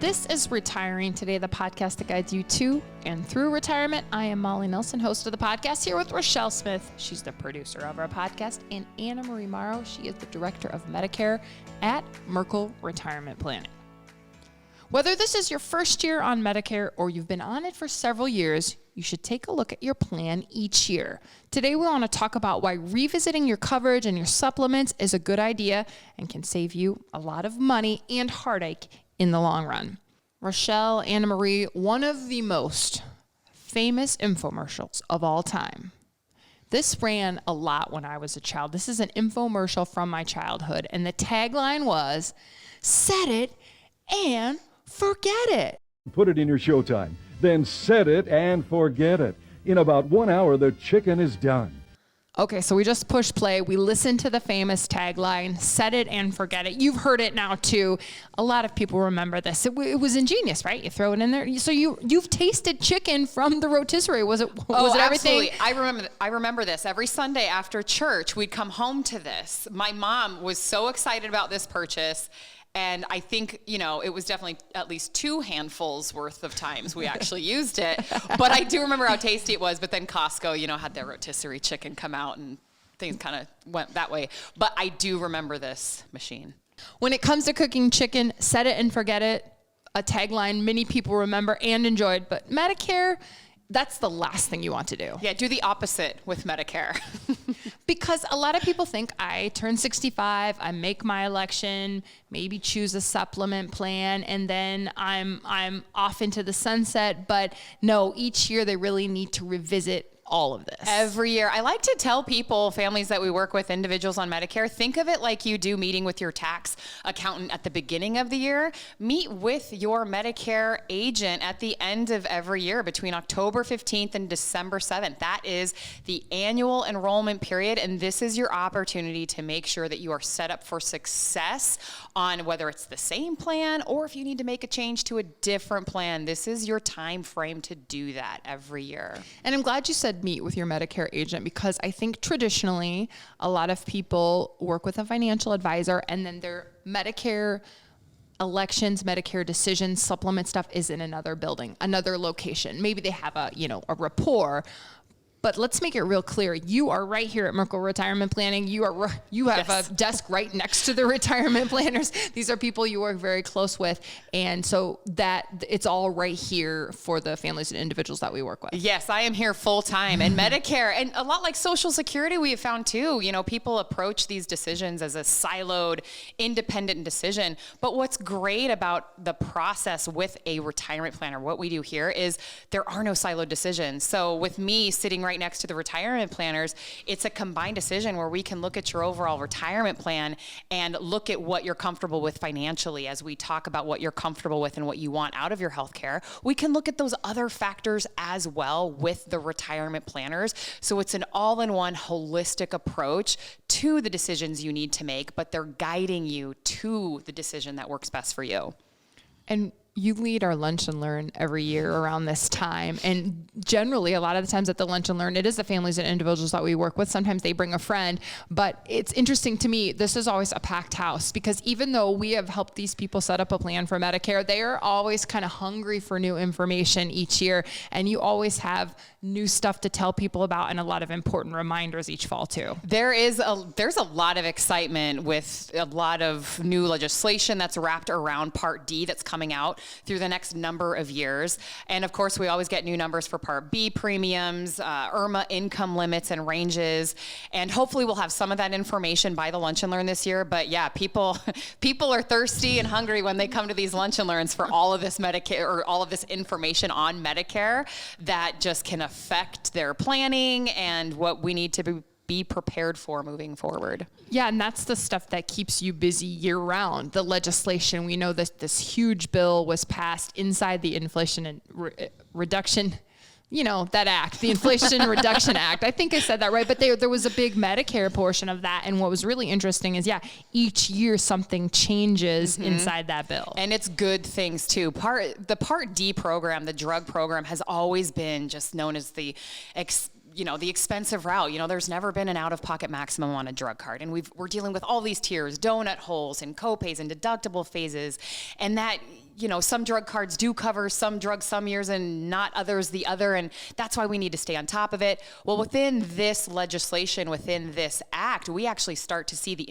This is Retiring Today, the podcast that guides you to and through retirement. I am Molly Nelson, host of the podcast, here with Richelle Smith. She's the producer of our podcast, and AnnaMarie Morrow. She is the director of Medicare at Merkle Retirement Planning. Whether this is your first year on Medicare or you've been on it for several years, you should take a look at your plan each year. Today, we want to talk about why revisiting your coverage and your supplements is a good idea and can save you a lot of money and heartache in the long run. Richelle, AnnaMarie, one of the most famous infomercials of all time. This ran a lot when I was a child. This is an infomercial from my childhood, and the tagline was, "Set it and forget it." Put it in your showtime, then set it and forget it. In about 1 hour, the chicken is done. Okay, so we just pushed play. We listened to the famous tagline, "Set it and forget it." You've heard it now too. A lot of people remember this. It was ingenious, right? You throw it in there. So you've tasted chicken from the rotisserie. Was it everything? Absolutely. I remember this. Every Sunday after church, we'd come home to this. My mom was so excited about this purchase. And I think, it was definitely at least 2 handfuls worth of times we actually used it. But I do remember how tasty it was. But then Costco, had their rotisserie chicken come out and things kind of went that way. But I do remember this machine. When it comes to cooking chicken, set it and forget it. A tagline many people remember and enjoyed. But Medicare, that's the last thing you want to do. Yeah, do the opposite with Medicare. Because a lot of people think I turn 65, I make my election, maybe choose a supplement plan, and then I'm off into the sunset. But no, each year they really need to revisit all of this. Every year. I like to tell people, families that we work with, individuals on Medicare, think of it like you do meeting with your tax accountant at the beginning of the year. Meet with your Medicare agent at the end of every year between October 15th and December 7th. That is the annual enrollment period, and this is your opportunity to make sure that you are set up for success on whether it's the same plan or if you need to make a change to a different plan. This is your time frame to do that every year. And I'm glad you said meet with your Medicare agent, because I think traditionally a lot of people work with a financial advisor and then their Medicare elections, Medicare decisions, supplement stuff is in another building, another location. Maybe they have a rapport. But let's make it real clear. You are right here at Merkle Retirement Planning. You have Yes. a desk right next to the retirement planners. These are people you work very close with. And so that it's all right here for the families and individuals that we work with. Yes, I am here full time. And Medicare, and a lot like Social Security, we have found too, people approach these decisions as a siloed, independent decision. But what's great about the process with a retirement planner, what we do here is there are no siloed decisions. So with me sitting right next to the retirement planners, it's a combined decision where we can look at your overall retirement plan and look at what you're comfortable with financially. As we talk about what you're comfortable with and what you want out of your healthcare, we can look at those other factors as well with the retirement planners. So it's an all-in-one holistic approach to the decisions you need to make, but they're guiding you to the decision that works best for you. And you lead our Lunch and Learn every year around this time. And generally, a lot of the times at the Lunch and Learn, it is the families and individuals that we work with. Sometimes they bring a friend. But it's interesting to me, this is always a packed house, because even though we have helped these people set up a plan for Medicare, they are always kind of hungry for new information each year. And you always have new stuff to tell people about and a lot of important reminders each fall too. There's a lot of excitement with a lot of new legislation that's wrapped around Part D that's coming out through the next number of years. And of course, we always get new numbers for Part B premiums, IRMA income limits and ranges. And hopefully we'll have some of that information by the Lunch and Learn this year. But yeah, people are thirsty and hungry when they come to these Lunch and Learns for all of this Medicare or all of this information on Medicare that just can affect their planning and what we need to be prepared for moving forward. Yeah, and that's the stuff that keeps you busy year round. The legislation, we know that this huge bill was passed inside the Inflation and Reduction, that act, the Inflation Reduction Act. I think I said that right, but there was a big Medicare portion of that. And what was really interesting is, each year something changes inside that bill. And it's good things too. The Part D program, the drug program, has always been just known as the the expensive route. There's never been an out-of-pocket maximum on a drug card. And we're dealing with all these tiers, donut holes and copays and deductible phases. And that some drug cards do cover some drugs some years and not others the other, and that's why we need to stay on top of it. Well, within this legislation, within this act, we actually start to see the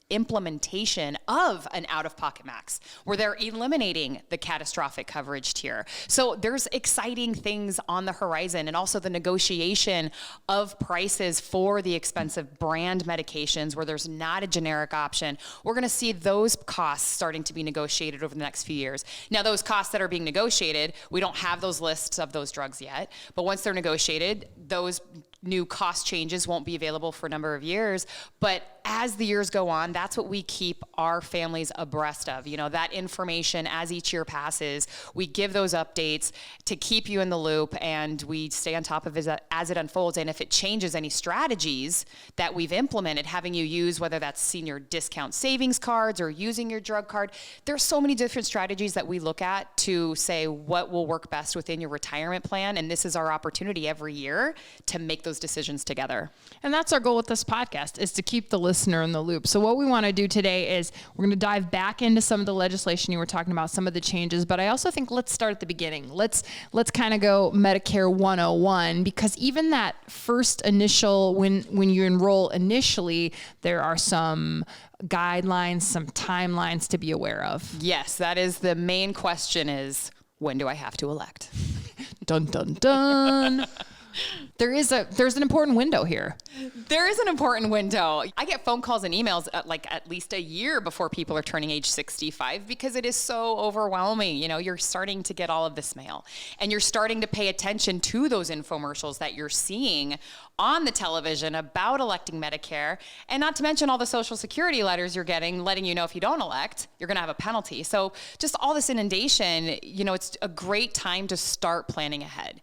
implementation of an out-of-pocket max, where they're eliminating the catastrophic coverage tier. So there's exciting things on the horizon, and also the negotiation of prices for the expensive brand medications where there's not a generic option. We're going to see those costs starting to be negotiated over the next few years. Now, those costs that are being negotiated, we don't have those lists of those drugs yet, but once they're negotiated, those new cost changes won't be available for a number of years. But as the years go on, that's what we keep our families abreast of. That information as each year passes, we give those updates to keep you in the loop, and we stay on top of it as it unfolds. And if it changes any strategies that we've implemented, having you use, whether that's senior discount savings cards or using your drug card, there's so many different strategies that we look at to say what will work best within your retirement plan. And this is our opportunity every year to make those decisions together. And that's our goal with this podcast, is to keep the listener in the loop. So what we want to do today is we're going to dive back into some of the legislation you were talking about, some of the changes, but I also think let's start at the beginning. Let's kind of go Medicare 101, because even that first initial, when you enroll initially, there are some guidelines, some timelines to be aware of. Yes, that is the main question, is when do I have to elect? Dun, dun, dun. There's an important window here. There is an important window. I get phone calls and emails at least a year before people are turning age 65, because it is so overwhelming. You're starting to get all of this mail, and you're starting to pay attention to those infomercials that you're seeing on the television about electing Medicare, and not to mention all the Social Security letters you're getting, letting you know if you don't elect, you're going to have a penalty. So just all this inundation, it's a great time to start planning ahead.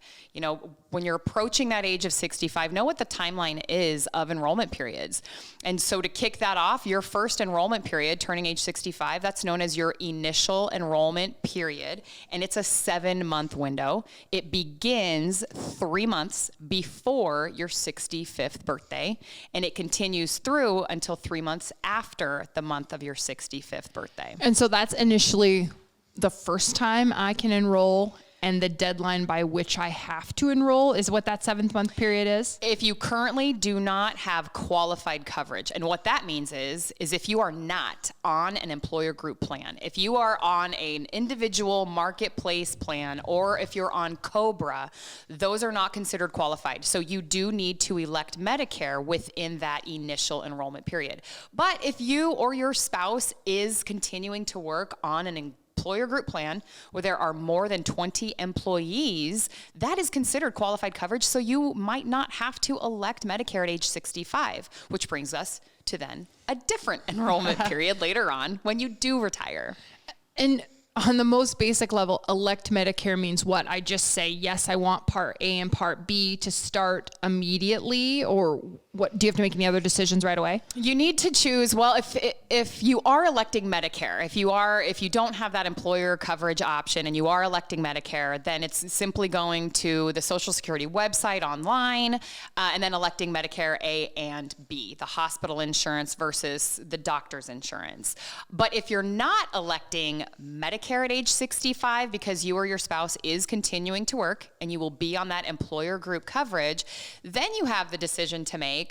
When you're approaching that age of 65, know what the timeline is of enrollment periods. And so to kick that off, your first enrollment period, turning age 65, that's known as your initial enrollment period, and it's a 7-month window. It begins 3 months before your 65th birthday, and it continues through until 3 months after the month of your 65th birthday. And so that's initially the first time I can enroll, and the deadline by which I have to enroll is what that 7th-month period is? If you currently do not have qualified coverage, and what that means is if you are not on an employer group plan, if you are on an individual marketplace plan, or if you're on COBRA, those are not considered qualified. So you do need to elect Medicare within that initial enrollment period. But if you or your spouse is continuing to work on an employer group plan where there are more than 20 employees, that is considered qualified coverage. So you might not have to elect Medicare at age 65, which brings us to then a different enrollment period later on when you do retire. And on the most basic level, elect Medicare means what? I just say, yes, I want Part A and Part B to start immediately, or what? Do you have to make any other decisions right away? You need to choose. Well, if you are electing Medicare, if you don't have that employer coverage option and you are electing Medicare, then it's simply going to the Social Security website online and then electing Medicare A and B, the hospital insurance versus the doctor's insurance. But if you're not electing Medicare at age 65 because you or your spouse is continuing to work and you will be on that employer group coverage, then you have the decision to make,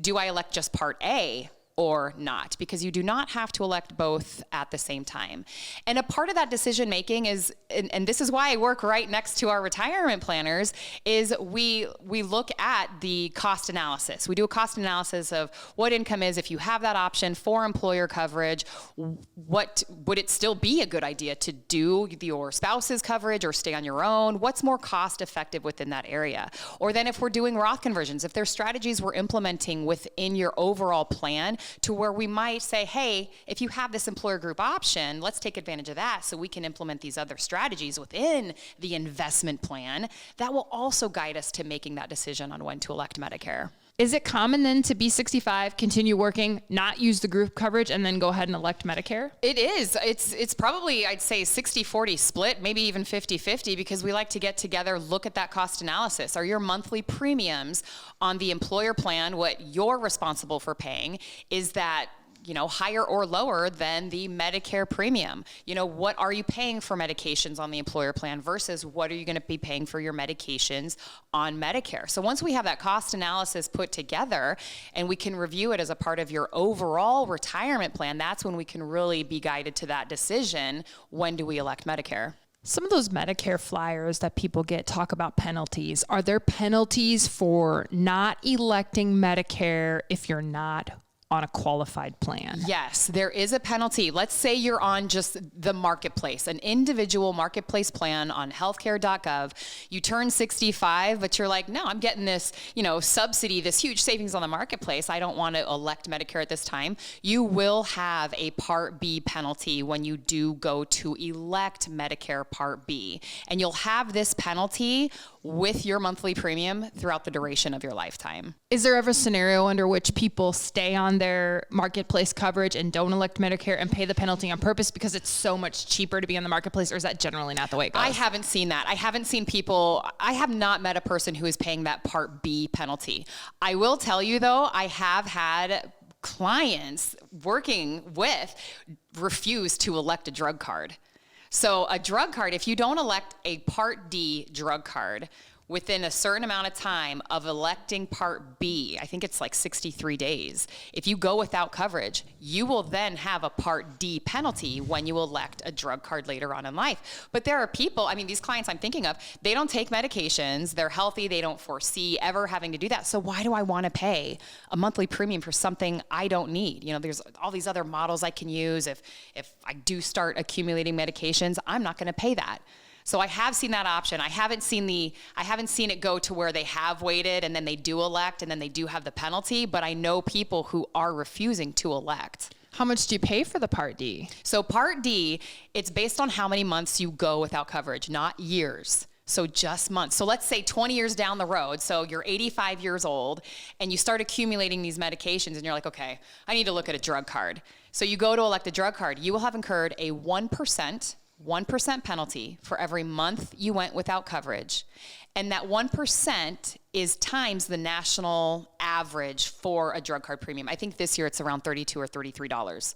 do I elect just Part A or not? Because you do not have to elect both at the same time. And a part of that decision making is, and this is why I work right next to our retirement planners, is we look at the cost analysis. We do a cost analysis of what income is if you have that option for employer coverage. What would it still be a good idea to do your spouse's coverage or stay on your own? What's more cost effective within that area? Or then if we're doing Roth conversions, if there's strategies we're implementing within your overall plan to where we might say, hey, if you have this employer group option, let's take advantage of that so we can implement these other strategies within the investment plan. That will also guide us to making that decision on when to elect Medicare. Is it common then to be 65, continue working, not use the group coverage, and then go ahead and elect Medicare? It is. It's probably, I'd say, 60-40 split, maybe even 50-50, because we like to get together, look at that cost analysis. Are your monthly premiums on the employer plan what you're responsible for paying? Is that higher or lower than the Medicare premium. What are you paying for medications on the employer plan versus what are you going to be paying for your medications on Medicare? So once we have that cost analysis put together and we can review it as a part of your overall retirement plan, that's when we can really be guided to that decision. When do we elect Medicare? Some of those Medicare flyers that people get talk about penalties. Are there penalties for not electing Medicare if you're not on a qualified plan? Yes, there is a penalty. Let's say you're on just the marketplace, an individual marketplace plan on healthcare.gov. You turn 65, but you're like, no, I'm getting this, subsidy, this huge savings on the marketplace. I don't want to elect Medicare at this time. You will have a Part B penalty when you do go to elect Medicare Part B. And you'll have this penalty with your monthly premium throughout the duration of your lifetime. Is there ever a scenario under which people stay on their marketplace coverage and don't elect Medicare and pay the penalty on purpose because it's so much cheaper to be on the marketplace, or is that generally not the way it goes? I haven't seen that. I have not met a person who is paying that Part B penalty. I will tell you though, I have had clients working with refuse to elect a drug card. So a drug card, if you don't elect a Part D drug card within a certain amount of time of electing Part B, I think it's like 63 days, if you go without coverage, you will then have a Part D penalty when you elect a drug card later on in life. But there are people, these clients I'm thinking of, they don't take medications, they're healthy, they don't foresee ever having to do that. So why do I want to pay a monthly premium for something I don't need? There's all these other models I can use. If I do start accumulating medications, I'm not going to pay that. So I have seen that option. I haven't seen it go to where they have waited and then they do elect and then they do have the penalty, but I know people who are refusing to elect. How much do you pay for the Part D? So Part D, it's based on how many months you go without coverage, not years. So just months. So let's say 20 years down the road, so you're 85 years old and you start accumulating these medications and you're like, okay, I need to look at a drug card. So you go to elect a drug card, you will have incurred a 1% penalty for every month you went without coverage. And that 1% is times the national average for a drug card premium. I think this year it's around $32 or $33.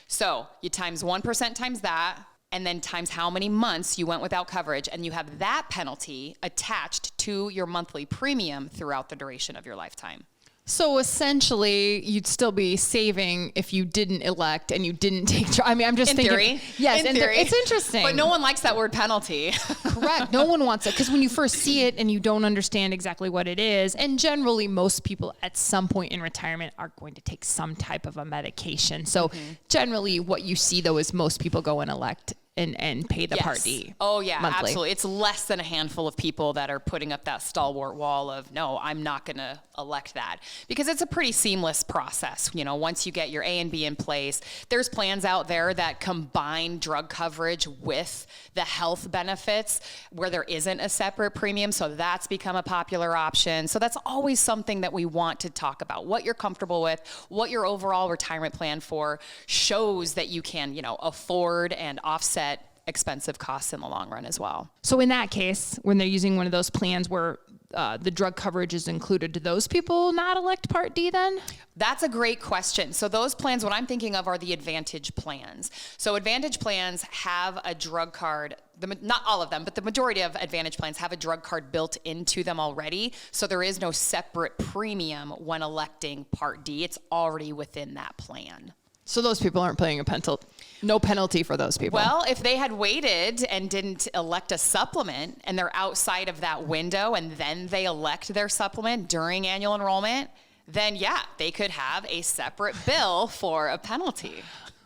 So you times 1% times that, and then times how many months you went without coverage, and you have that penalty attached to your monthly premium throughout the duration of your lifetime. So essentially, you'd still be saving if you didn't elect and you didn't take. I'm just thinking. Theory. Yes, in theory. It's interesting. But no one likes that word penalty. Correct. No one wants it because when you first see it and you don't understand exactly what it is, and generally most people at some point in retirement are going to take some type of a medication. So generally, what you see though is most people go and elect and pay the Part D. Oh yeah, monthly. Absolutely. It's less than a handful of people that are putting up that stalwart wall of, no, I'm not going to elect that, because it's a pretty seamless process. Once you get your A and B in place, there's plans out there that combine drug coverage with the health benefits where there isn't a separate premium. So that's become a popular option. So that's always something that we want to talk about. What you're comfortable with, what your overall retirement plan for shows that you can, afford and offset expensive costs in the long run as well. So in that case, when they're using one of those plans where the drug coverage is included, do those people not elect Part D then? That's a great question. So those plans, what I'm thinking of are the Advantage plans. So Advantage plans have a drug card. Not all of them, but the majority of Advantage plans have a drug card built into them already. So there is no separate premium when electing Part D. It's already within that plan. So those people aren't paying a penalty. No penalty for those people. Well, if they had waited and didn't elect a supplement and they're outside of that window and then they elect their supplement during annual enrollment, then yeah, they could have a separate bill for a penalty.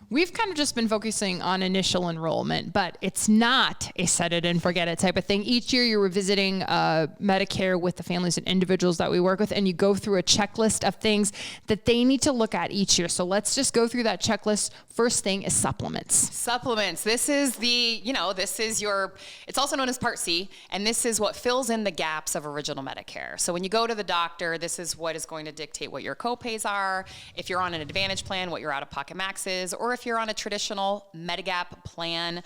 We've kind of just been focusing on initial enrollment, but it's not a set it and forget it type of thing. Each year you're revisiting Medicare with the families and individuals that we work with, and you go through a checklist of things that they need to look at each year. So let's just go through that checklist. First thing is supplements. Supplements. This is it's also known as Part C, and this is what fills in the gaps of original Medicare. So when you go to the doctor, this is what is going to dictate what your copays are. If you're on an Advantage plan, what your out-of-pocket max is, or if you're on a traditional Medigap plan,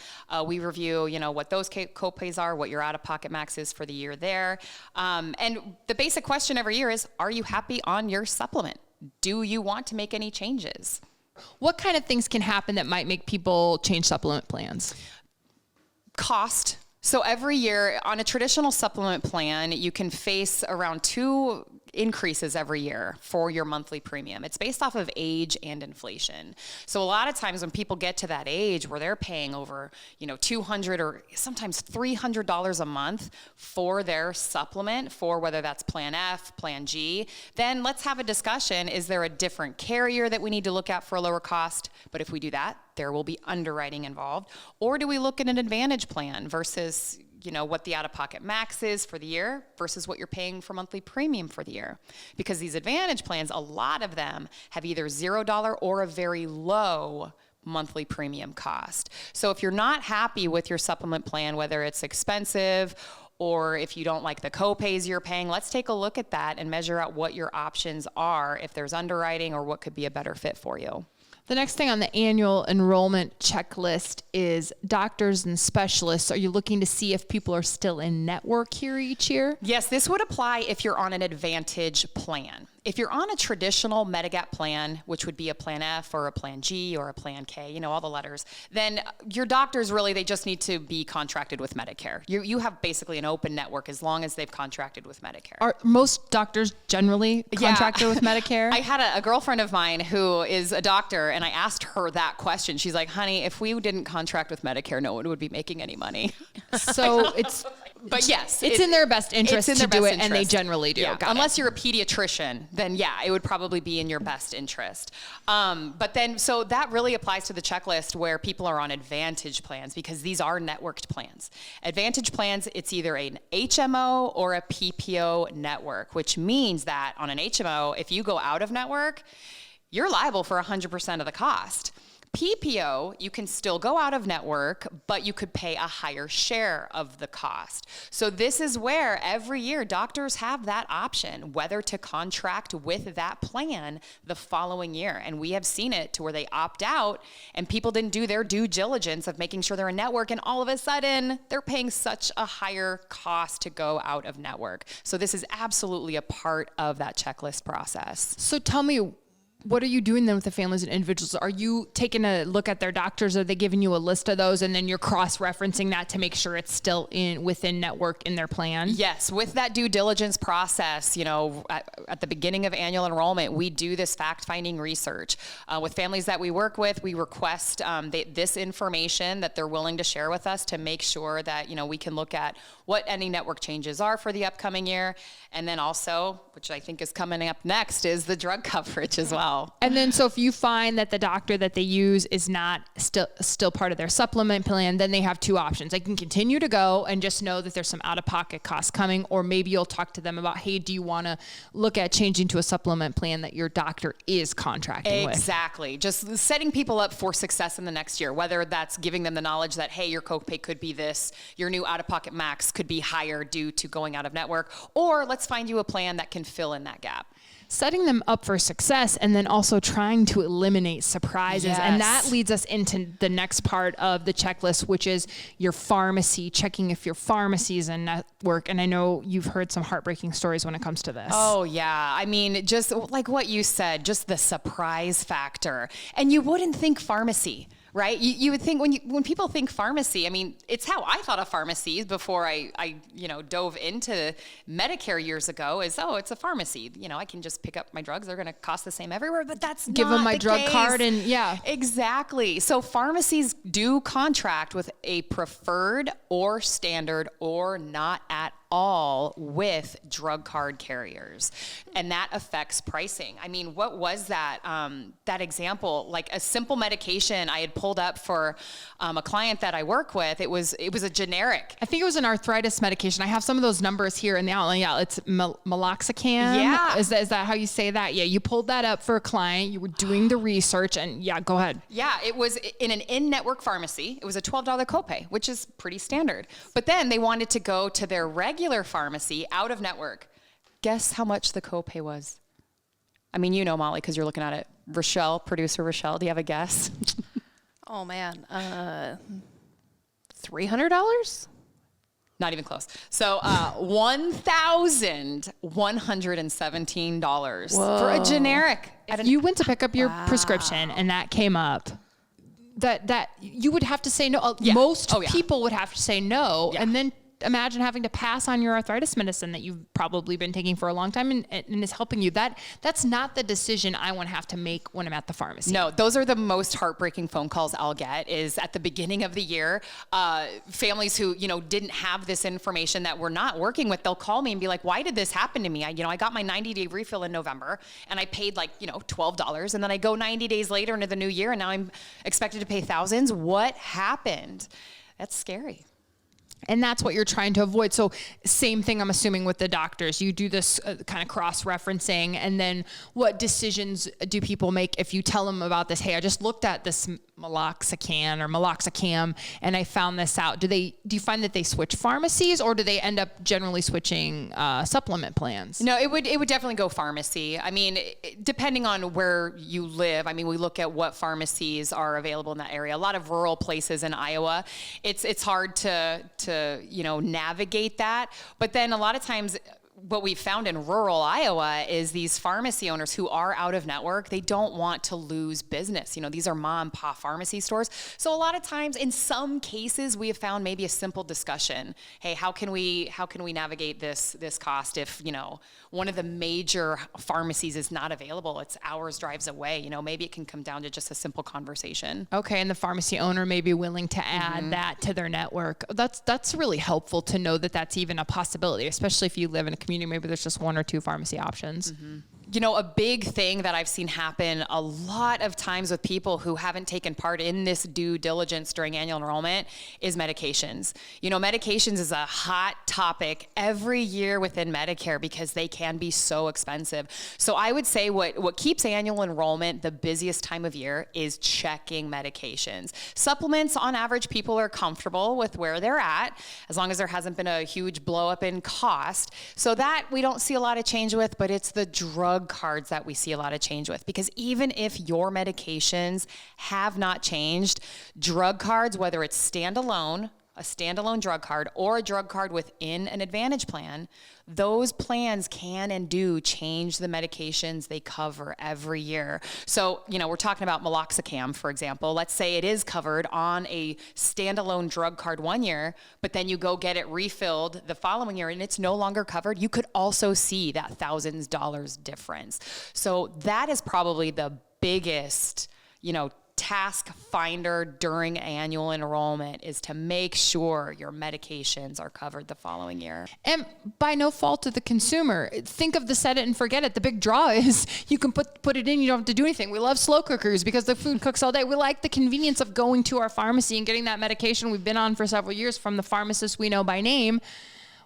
we review, what those copays are, what your out-of-pocket max is for the year there. And the basic question every year is, are you happy on your supplement? Do you want to make any changes? What kind of things can happen that might make people change supplement plans? Cost. So every year on a traditional supplement plan, you can face around 2 increases every year for your monthly premium. It's based off of age and inflation. So a lot of times when people get to that age where they're paying over, $200 or sometimes $300 a month for their supplement, for whether that's Plan F, Plan G, then let's have a discussion. Is there a different carrier that we need to look at for a lower cost? But if we do that, there will be underwriting involved. Or do we look at an Advantage plan versus what the out-of-pocket max is for the year versus what you're paying for monthly premium for the year? Because these Advantage plans, a lot of them have either $0 or a very low monthly premium cost. So if you're not happy with your supplement plan, whether it's expensive or if you don't like the copays you're paying, let's take a look at that and measure out what your options are, if there's underwriting or what could be a better fit for you. The next thing on the annual enrollment checklist is doctors and specialists. Are you looking to see if people are still in network here each year? Yes, this would apply if you're on an Advantage plan. If you're on a traditional Medigap plan, which would be a Plan F or a Plan G or a Plan K, all the letters, then your doctors really, they just need to be contracted with Medicare. You have basically an open network as long as they've contracted with Medicare. Are most doctors generally contracted with Medicare? I had a girlfriend of mine who is a doctor, and I asked her that question. She's like, honey, if we didn't contract with Medicare, no one would be making any money. So But yes, it's in their best interest to do it, and they generally do. Yeah. Unless you're a pediatrician, then it would probably be in your best interest. But then, so that really applies to the checklist where people are on Advantage plans, because these are networked plans. Advantage plans, it's either an HMO or a PPO network, which means that on an HMO, if you go out of network, you're liable for 100% of the cost. PPO, you can still go out of network, but you could pay a higher share of the cost. So this is where every year doctors have that option, whether to contract with that plan the following year. And we have seen it to where they opt out and people didn't do their due diligence of making sure they're in network, and all of a sudden they're paying such a higher cost to go out of network. So this is absolutely a part of that checklist process. So tell me, what are you doing then with the families and individuals? Are you taking a look at their doctors? Are they giving you a list of those, and then you're cross-referencing that to make sure it's still within network in their plan? Yes, with that due diligence process, at the beginning of annual enrollment, we do this fact-finding research. With families that we work with, we request this information that they're willing to share with us to make sure that, we can look at what any network changes are for the upcoming year. And then also, which I think is coming up next, is the drug coverage as well. And then, so if you find that the doctor that they use is not still part of their supplement plan, then they have 2 options. They can continue to go and just know that there's some out-of-pocket costs coming, or maybe you'll talk to them about, hey, do you want to look at changing to a supplement plan that your doctor is contracting with? Exactly. Just setting people up for success in the next year, whether that's giving them the knowledge that, hey, your copay could be this, your new out-of-pocket max could be higher due to going out of network, or let's find you a plan that can fill in that gap. Setting them up for success, and then also trying to eliminate surprises. Yes. And that leads us into the next part of the checklist, which is your pharmacy, checking if your pharmacy is in network. And I know you've heard some heartbreaking stories when it comes to this. Oh, yeah. I mean, just like what you said, just the surprise factor. And you wouldn't think pharmacy, right? You would think when people think pharmacy, I mean, it's how I thought of pharmacies before I dove into Medicare years ago, is, it's a pharmacy. I can just pick up my drugs. They're going to cost the same everywhere, but that's Give not them my the drug case. card and yeah. Exactly. So pharmacies do contract with a preferred or standard or not at all with drug card carriers, and that affects pricing. I mean, what was that example? Like a simple medication I had pulled up for a client that I work with. It was a generic. I think it was an arthritis medication. I have some of those numbers here in the outline. Yeah, it's meloxicam. Yeah. Is that how you say that? Yeah, you pulled that up for a client. You were doing the research, and yeah, go ahead. Yeah, it was in an in-network pharmacy. It was a $12 copay, which is pretty standard. But then they wanted to go to their regular pharmacy out of network. Guess how much the copay was? I mean, Molly, because you're looking at it. Richelle, producer Richelle, do you have a guess? Oh man, $300? Not even close. So $1,117 for a generic. If you went to pick up your prescription and that came up, that you would have to say no. Most people would have to say no. Yeah. And then imagine having to pass on your arthritis medicine that you've probably been taking for a long time and is helping you. That's not the decision I want to have to make when I'm at the pharmacy. No, those are the most heartbreaking phone calls I'll get is at the beginning of the year. Families who, didn't have this information that we're not working with, they'll call me and be like, why did this happen to me? I got my 90-day refill in November and I paid $12, and then I go 90 days later into the new year and now I'm expected to pay thousands. What happened? That's scary. And that's what you're trying to avoid. So same thing, I'm assuming, with the doctors. You do this kind of cross-referencing, and then what decisions do people make if you tell them about this? Hey, I just looked at this meloxicam, and I found this out. Do you find that they switch pharmacies, or do they end up generally switching supplement plans? No, it would definitely go pharmacy. I mean, depending on where you live. I mean, we look at what pharmacies are available in that area. A lot of rural places in Iowa, it's hard to navigate that. But then a lot of times what we found in rural Iowa is these pharmacy owners who are out of network, they don't want to lose business. These are mom and pop pharmacy stores. So a lot of times, in some cases, we have found maybe a simple discussion. Hey, how can we navigate this cost if, one of the major pharmacies is not available? It's hours drives away. Maybe it can come down to just a simple conversation. Okay, and the pharmacy owner may be willing to add that to their network. That's really helpful to know that that's even a possibility, especially if you live in a community, maybe there's just one or two pharmacy options. A big thing that I've seen happen a lot of times with people who haven't taken part in this due diligence during annual enrollment is medications. Medications is a hot topic every year within Medicare because they can be so expensive. So I would say what keeps annual enrollment the busiest time of year is checking medications. Supplements, on average, people are comfortable with where they're at, as long as there hasn't been a huge blow up in cost. So that we don't see a lot of change with, but it's the drug cards that we see a lot of change with, because even if your medications have not changed, drug cards, whether it's a standalone drug card or a drug card within an Advantage plan, those plans can and do change the medications they cover every year. So, we're talking about meloxicam, for example. Let's say it is covered on a standalone drug card 1 year, but then you go get it refilled the following year and it's no longer covered. You could also see that $1,000 difference. So that is probably the biggest, task finder during annual enrollment, is to make sure your medications are covered the following year. And by no fault of the consumer, think of the set it and forget it. The big draw is you can put it in, you don't have to do anything. We love slow cookers because the food cooks all day. We like the convenience of going to our pharmacy and getting that medication we've been on for several years from the pharmacist we know by name.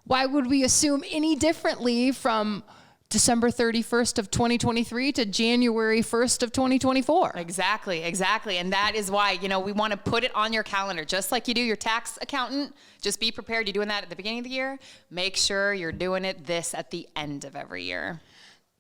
Why would we assume any differently from December 31st of 2023 to January 1st of 2024. Exactly. And that is why, we want to put it on your calendar, just like you do your tax accountant. Just be prepared. You're doing that at the beginning of the year. Make sure you're doing it at the end of every year.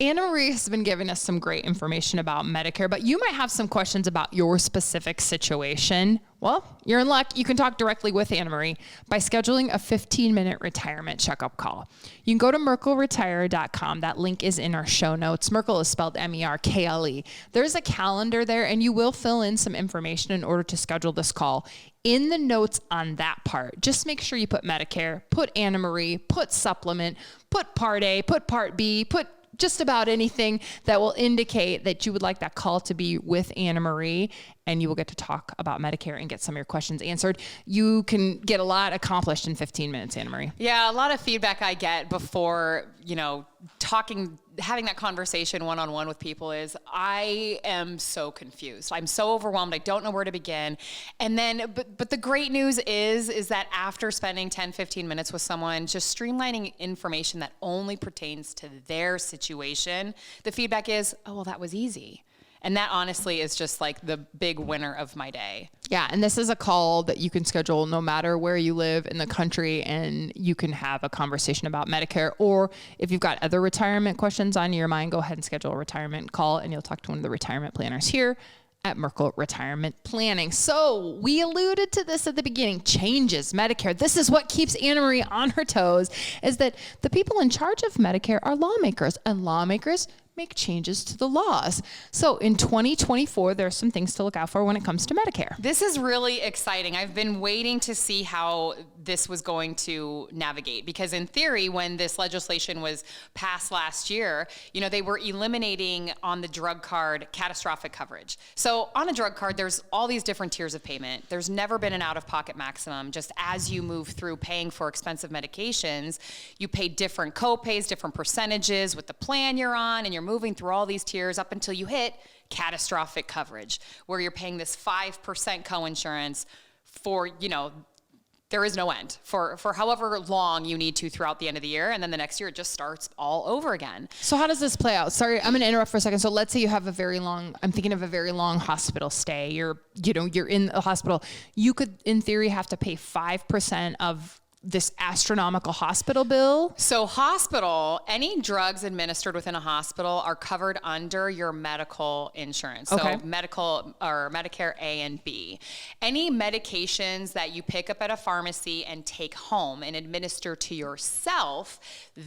AnnaMarie has been giving us some great information about Medicare, but you might have some questions about your specific situation. Well, you're in luck. You can talk directly with AnnaMarie by scheduling a 15-minute retirement checkup call. You can go to merkleretire.com. That link is in our show notes. Merkle is spelled Merkle. There's a calendar there, and you will fill in some information in order to schedule this call. In the notes on that part, just make sure you put Medicare, put AnnaMarie, put supplement, put Part A, put Part B, put just about anything that will indicate that you would like that call to be with AnnaMarie, and you will get to talk about Medicare and get some of your questions answered. You can get a lot accomplished in 15 minutes, AnnaMarie. Yeah, a lot of feedback I get before, having that conversation one-on-one with people is, I am so confused. I'm so overwhelmed. I don't know where to begin. And then, but the great news is that after spending 10, 15 minutes with someone, just streamlining information that only pertains to their situation, the feedback is, oh, well, that was easy. And that honestly is just like the big winner of my day. Yeah. And this is a call that you can schedule no matter where you live in the country, and you can have a conversation about Medicare. Or if you've got other retirement questions on your mind, go ahead and schedule a retirement call, and you'll talk to one of the retirement planners here at Merkle Retirement Planning. So we alluded to this at the beginning, changes, Medicare. This is what keeps AnnaMarie on her toes, is that the people in charge of Medicare are lawmakers, and lawmakers make changes to the laws. So in 2024, there are some things to look out for when it comes to Medicare. This is really exciting. I've been waiting to see how this was going to navigate, because in theory, when this legislation was passed last year, they were eliminating on the drug card catastrophic coverage. So on a drug card, there's all these different tiers of payment. There's never been an out-of-pocket maximum. Just as you move through paying for expensive medications, you pay different co-pays, different percentages with the plan you're on, and you're moving through all these tiers up until you hit catastrophic coverage, where you're paying this 5% coinsurance for, there is no end for however long you need to throughout the end of the year. And then the next year, it just starts all over again. So how does this play out? Sorry, I'm going to interrupt for a second. So let's say you have I'm thinking of a very long hospital stay. You're in a hospital. You could, in theory, have to pay 5% of this astronomical hospital bill. So any drugs administered within a hospital are covered under your medical insurance. Okay. So medical or Medicare A and B. Any medications that you pick up at a pharmacy and take home and administer to yourself,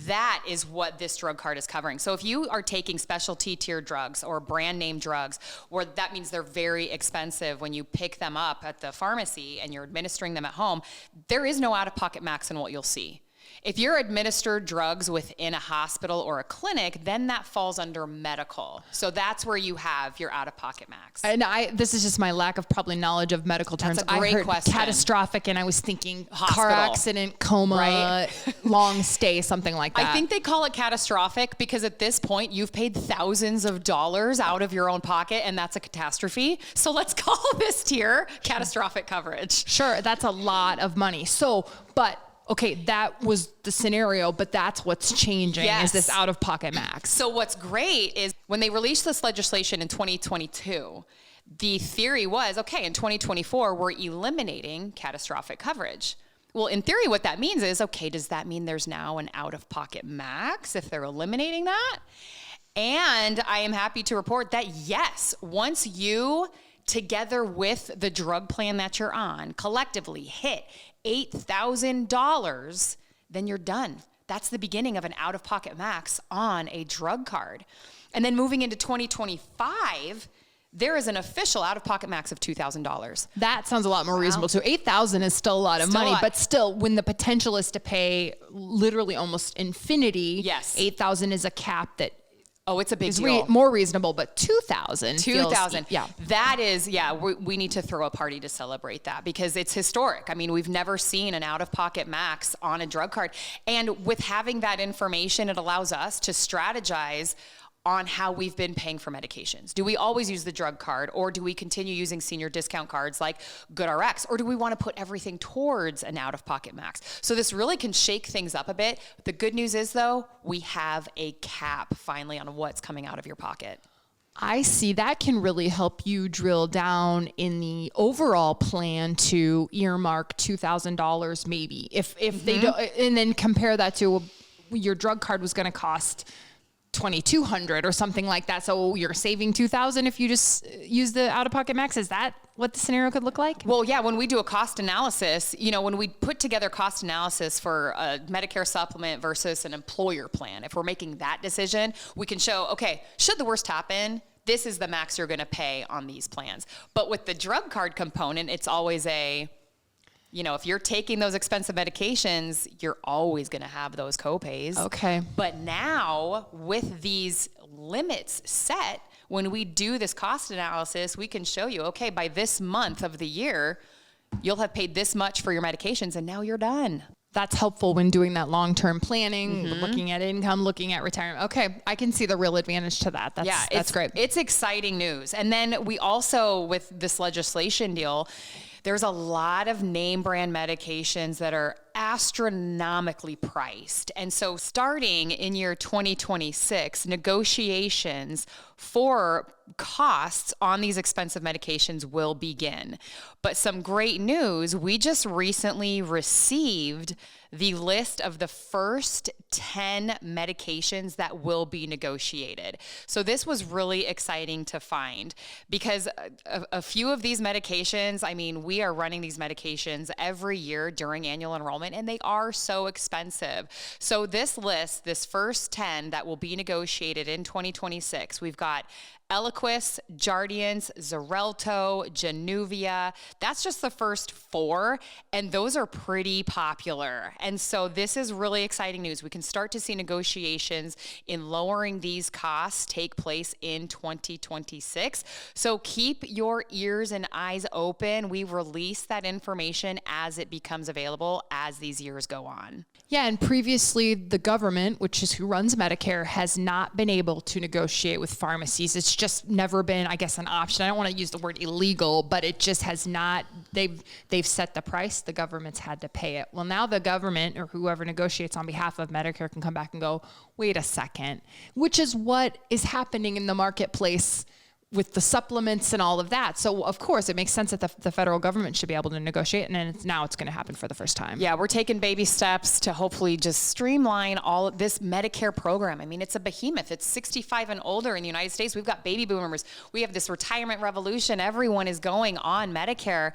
that is what this drug card is covering. So if you are taking specialty tier drugs or brand name drugs, or that means they're very expensive when you pick them up at the pharmacy and you're administering them at home, there is no out-of-pocket max in what you'll see. If you're administered drugs within a hospital or a clinic, then that falls under medical. So that's where you have your out-of-pocket max. And this is just my lack of probably knowledge of medical terms. That's a great question. Catastrophic, and I was thinking hospital. Car accident, coma, right? Long stay, something like that. I think they call it catastrophic because at this point you've paid thousands of dollars out of your own pocket, and that's a catastrophe. So let's call this tier catastrophic coverage. Sure, that's a lot of money. Okay, that was the scenario, but that's what's changing, is this out-of-pocket max. So what's great is when they released this legislation in 2022, the theory was, okay, in 2024, we're eliminating catastrophic coverage. Well, in theory, what that means is, okay, does that mean there's now an out-of-pocket max if they're eliminating that? And I am happy to report that, yes, once you, together with the drug plan that you're on, collectively hit $8,000, then you're done. That's the beginning of an out-of-pocket max on a drug card. And then moving into 2025, there is an official out-of-pocket max of $2,000. That sounds a lot more reasonable too. $8,000 is still a lot of money, but still, when the potential is to pay literally almost infinity, yes, $8,000 is a cap that it's a big deal. More reasonable, but $2,000. Yeah. That is, we need to throw a party to celebrate that because it's historic. I mean, we've never seen an out-of-pocket max on a drug card. And with having that information, it allows us to strategize on how we've been paying for medications. Do we always use the drug card, or do we continue using senior discount cards like GoodRx, or do we want to put everything towards an out-of-pocket max? So this really can shake things up a bit. The good news is, though, we have a cap finally on what's coming out of your pocket. I see that can really help you drill down in the overall plan to earmark $2,000 maybe. If they don't, and then compare that to your drug card was going to cost $2,200 or something like that. So you're saving $2,000 if you just use the out-of-pocket max. Is that what the scenario could look like? Well, yeah, when we do a cost analysis, when we put together cost analysis for a Medicare supplement versus an employer plan, if we're making that decision, we can show, okay, should the worst happen, this is the max you're going to pay on these plans. But with the drug card component, it's always if you're taking those expensive medications, you're always going to have those copays. Okay. But now with these limits set, when we do this cost analysis, we can show you, okay, by this month of the year, you'll have paid this much for your medications and now you're done. That's helpful when doing that long-term planning, looking at income, looking at retirement. Okay, I can see the real advantage to that. That's great. It's exciting news. And then we also, with this legislation deal, there's a lot of name brand medications that are astronomically priced. And so starting in year 2026, negotiations for costs on these expensive medications will begin. But some great news, we just recently received the list of the first 10 medications that will be negotiated. So this was really exciting to find because a few of these medications, I mean, we are running these medications every year during annual enrollment, and they are so expensive. So this list, this first 10 that will be negotiated in 2026, we've got Eliquis, Jardiance, Xarelto, Januvia. That's just the first 4, and those are pretty popular. And so this is really exciting news. We can start to see negotiations in lowering these costs take place in 2026. So keep your ears and eyes open. We release that information as it becomes available as these years go on. Yeah, and previously the government, which is who runs Medicare, has not been able to negotiate with pharmacies. It's just never been, I guess, an option. I don't want to use the word illegal, but it just has not. They've set the price. The government's had to pay it. Well, now the government or whoever negotiates on behalf of Medicare can come back and go, wait a second, which is what is happening in the marketplace with the supplements and all of that. So of course it makes sense that the federal government should be able to negotiate, and then now it's going to happen for the first time. Yeah, we're taking baby steps to hopefully just streamline all of this Medicare program. I mean, it's a behemoth. It's 65 and older in the United States. We've got baby boomers. We have this retirement revolution. Everyone is going on Medicare,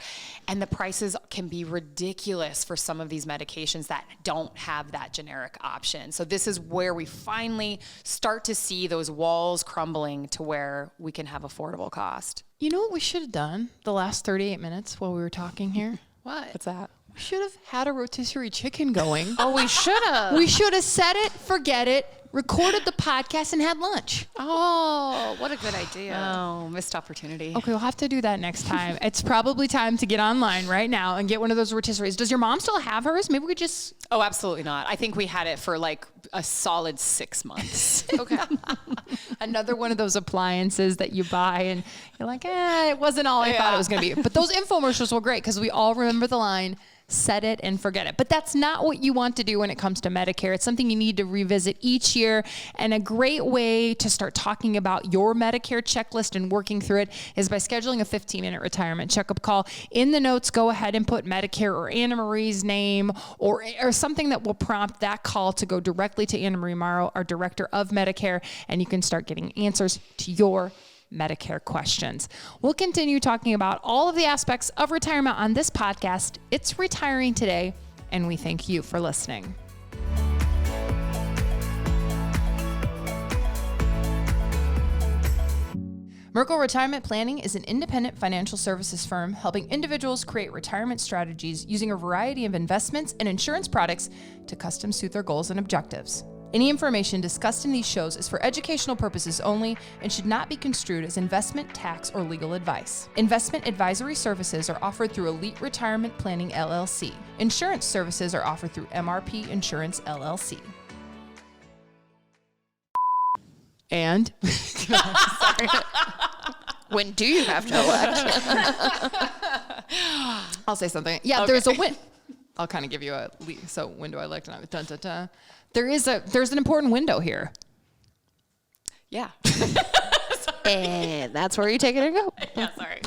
and the prices can be ridiculous for some of these medications that don't have that generic option. So this is where we finally start to see those walls crumbling to where we can have affordable cost. You know what we should have done the last 38 minutes while we were talking here? What's that? We should have had a rotisserie chicken going. Oh, we should have. We should have set it, forget it, recorded the podcast, and had lunch. Oh, what a good idea. Oh, missed opportunity. Okay, we'll have to do that next time. It's probably time to get online right now and get one of those rotisseries. Does your mom still have hers? Maybe we could just... Oh, absolutely not. I think we had it for like a solid 6 months. Okay. Another one of those appliances that you buy and you're like, it wasn't all I thought it was going to be. But those infomercials were great because we all remember the line, set it and forget it. But that's not what you want to do when it comes to Medicare. It's something you need to revisit each year. And a great way to start talking about your Medicare checklist and working through it is by scheduling a 15-minute retirement checkup call. In the notes, go ahead and put Medicare or AnnaMarie's name or something that will prompt that call to go directly to AnnaMarie Morrow, our director of Medicare, and you can start getting answers to your Medicare questions. We'll continue talking about all of the aspects of retirement on this podcast. It's Retiring Today, and we thank you for listening. Merkle Retirement Planning is an independent financial services firm helping individuals create retirement strategies using a variety of investments and insurance products to custom suit their goals and objectives. Any information discussed in these shows is for educational purposes only and should not be construed as investment, tax, or legal advice. Investment advisory services are offered through Elite Retirement Planning LLC. Insurance services are offered through MRP Insurance LLC. And? Sorry. When do you have to elect? I'll say something. Yeah, okay. There's a win. I'll kind of give you a lead. So when do I elect? Dun, dun, dun. There's an important window here. Yeah. And that's where you take it and go. Yeah, sorry.